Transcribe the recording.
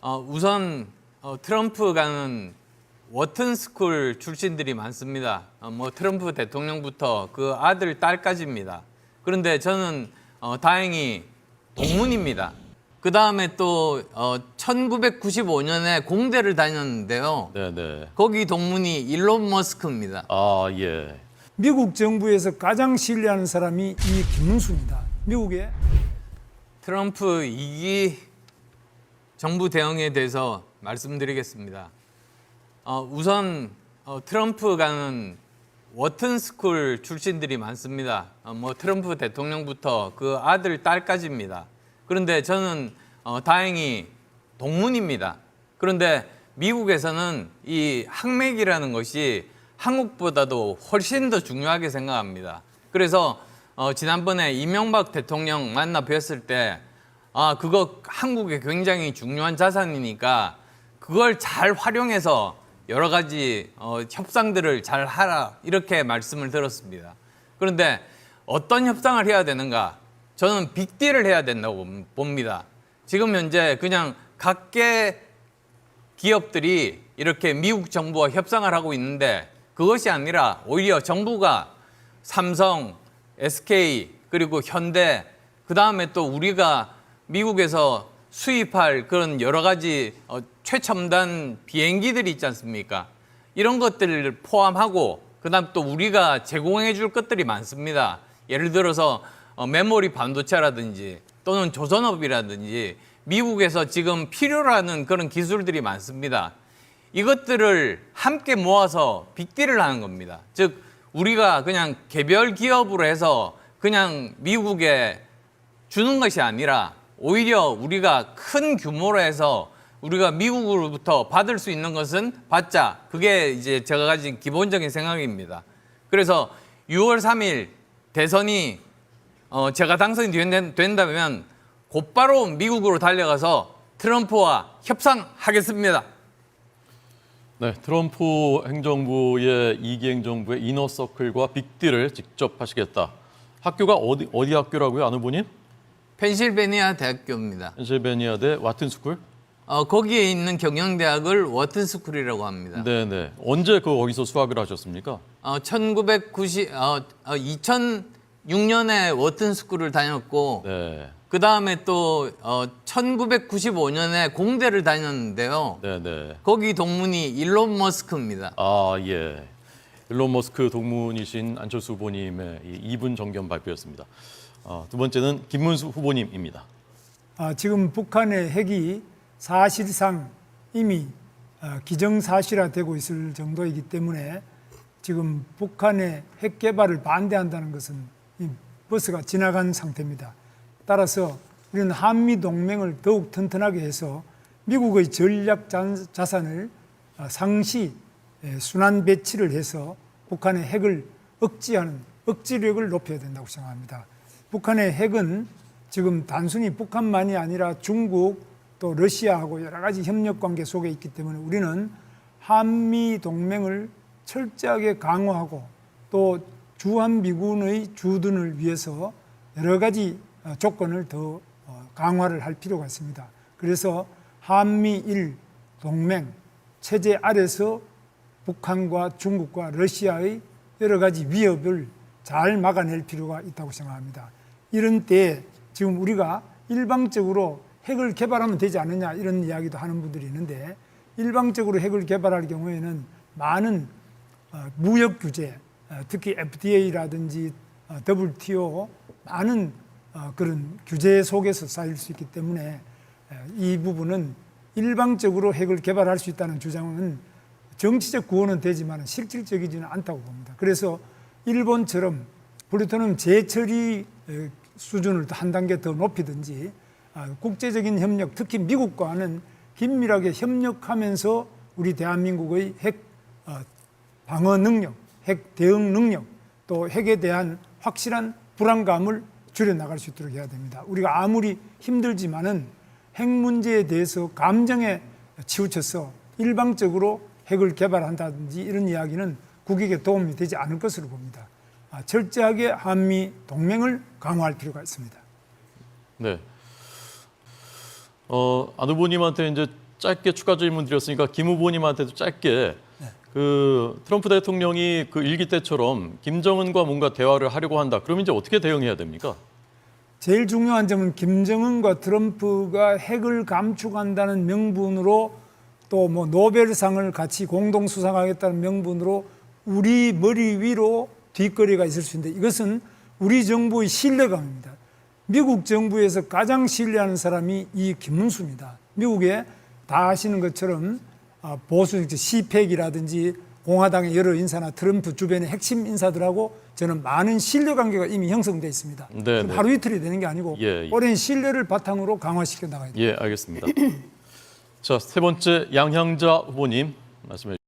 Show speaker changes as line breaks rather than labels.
우선 트럼프가는 워튼 스쿨 출신들이 많습니다. 트럼프 대통령부터 그 아들, 딸까지입니다. 그런데 저는 다행히 동문입니다. 그 다음에 또 1995년에 공대를 다녔는데요.
네네.
거기 동문이 일론 머스크입니다.
아, 예.
미국 정부에서 가장 신뢰하는 사람이 이 김문수입니다. 미국의
트럼프 2기 정부 대응에 대해서 말씀드리겠습니다. 우선 트럼프가는 워튼 스쿨 출신들이 많습니다. 트럼프 대통령부터 그 아들, 딸까지입니다. 그런데 저는 다행히 동문입니다. 그런데 미국에서는 이 학맥이라는 것이 한국보다도 훨씬 더 중요하게 생각합니다. 그래서 지난번에 이명박 대통령 만나 뵀을 때 그거 한국에 굉장히 중요한 자산이니까 그걸 잘 활용해서 여러 가지 협상들을 잘 하라 이렇게 말씀을 들었습니다. 그런데 어떤 협상을 해야 되는가? 저는 빅딜을 해야 된다고 봅니다. 지금 현재 그냥 각계 기업들이 이렇게 미국 정부와 협상을 하고 있는데 그것이 아니라 오히려 정부가 삼성, SK 그리고 현대 그다음에 또 우리가 미국에서 수입할 그런 여러 가지 최첨단 비행기들이 있지 않습니까? 이런 것들을 포함하고 그다음 또 우리가 제공해 줄 것들이 많습니다. 예를 들어서 메모리 반도체라든지 또는 조선업이라든지 미국에서 지금 필요로 하는 그런 기술들이 많습니다. 이것들을 함께 모아서 빅딜을 하는 겁니다. 즉 우리가 그냥 개별 기업으로 해서 그냥 미국에 주는 것이 아니라 오히려 우리가 큰 규모로 해서 우리가 미국으로부터 받을 수 있는 것은 받자. 그게 이제 제가 가진 기본적인 생각입니다. 그래서 6월 3일 대선이 제가 당선이 된다면 곧바로 미국으로 달려가서 트럼프와 협상하겠습니다.
네, 트럼프 행정부의 2기 행정부의 이너서클과 빅딜을 직접 하시겠다. 학교가 어디 학교라고요, 안 후보님?
펜실베니아 대학교입니다.
펜실베니아대 와튼스쿨?
거기에 있는 경영대학을 워튼스쿨이라고 합니다.
네네. 언제 거기서 수학을 하셨습니까?
2006년에 워튼스쿨을 다녔고
네.
그 다음에 또 1995년에 공대를 다녔는데요.
네네.
거기 동문이 일론 머스크입니다.
아, 예. 일론 머스크 동문이신 안철수 후보님의 이 2분 정견 발표였습니다. 두 번째는 김문수 후보님입니다.
지금 북한의 핵이 사실상 이미 기정사실화되고 있을 정도이기 때문에 지금 북한의 핵 개발을 반대한다는 것은 이 버스가 지나간 상태입니다. 따라서 우리는 한미 동맹을 더욱 튼튼하게 해서 미국의 전략 자산을 상시 순환 배치를 해서 북한의 핵을 억제하는 억지력을 높여야 된다고 생각합니다. 북한의 핵은 지금 단순히 북한만이 아니라 중국 또 러시아하고 여러 가지 협력 관계 속에 있기 때문에 우리는 한미 동맹을 철저하게 강화하고 또 주한미군의 주둔을 위해서 여러 가지 조건을 더 강화를 할 필요가 있습니다. 그래서 한미일 동맹 체제 아래서 북한과 중국과 러시아의 여러 가지 위협을 잘 막아낼 필요가 있다고 생각합니다. 이런 때에 지금 우리가 일방적으로 핵을 개발하면 되지 않느냐 이런 이야기도 하는 분들이 있는데 일방적으로 핵을 개발할 경우에는 많은 무역 규제, 특히 FTA라든지 WTO 많은 그런 규제 속에서 쌓일 수 있기 때문에 이 부분은 일방적으로 핵을 개발할 수 있다는 주장은 정치적 구호는 되지만 실질적이지는 않다고 봅니다. 그래서 일본처럼 플루토늄 재처리 수준을 한 단계 더 높이든지 국제적인 협력, 특히 미국과는 긴밀하게 협력하면서 우리 대한민국의 핵 방어 능력, 핵 대응 능력, 또 핵에 대한 확실한 불안감을 줄여나갈 수 있도록 해야 됩니다. 우리가 아무리 힘들지만은 핵 문제에 대해서 감정에 치우쳐서 일방적으로 핵을 개발한다든지 이런 이야기는 국익에 도움이 되지 않을 것으로 봅니다. 철저하게 한미 동맹을 강화할 필요가 있습니다.
네. 안 후보님한테 이제 짧게 추가 질문 드렸으니까 김 후보님한테도 짧게 그 트럼프 대통령이 그 일기 때처럼 김정은과 뭔가 대화를 하려고 한다. 그럼 이제 어떻게 대응해야 됩니까?
제일 중요한 점은 김정은과 트럼프가 핵을 감축한다는 명분으로 또 뭐 노벨상을 같이 공동 수상하겠다는 명분으로 우리 머리 위로 뒷거리가 있을 수 있는데 이것은 우리 정부의 신뢰감입니다. 미국 정부에서 가장 신뢰하는 사람이 이 김문수입니다. 미국에 다 아시는 것처럼 보수 시팩이라든지 공화당의 여러 인사나 트럼프 주변의 핵심 인사들하고 저는 많은 신뢰관계가 이미 형성되어 있습니다.
네, 네.
하루 이틀이 되는 게 아니고
예, 예.
오랜 신뢰를 바탕으로 강화시켜 나가야 됩니다.
예, 알겠습니다. 자, 세 번째 양향자 후보님 말씀해 주시죠.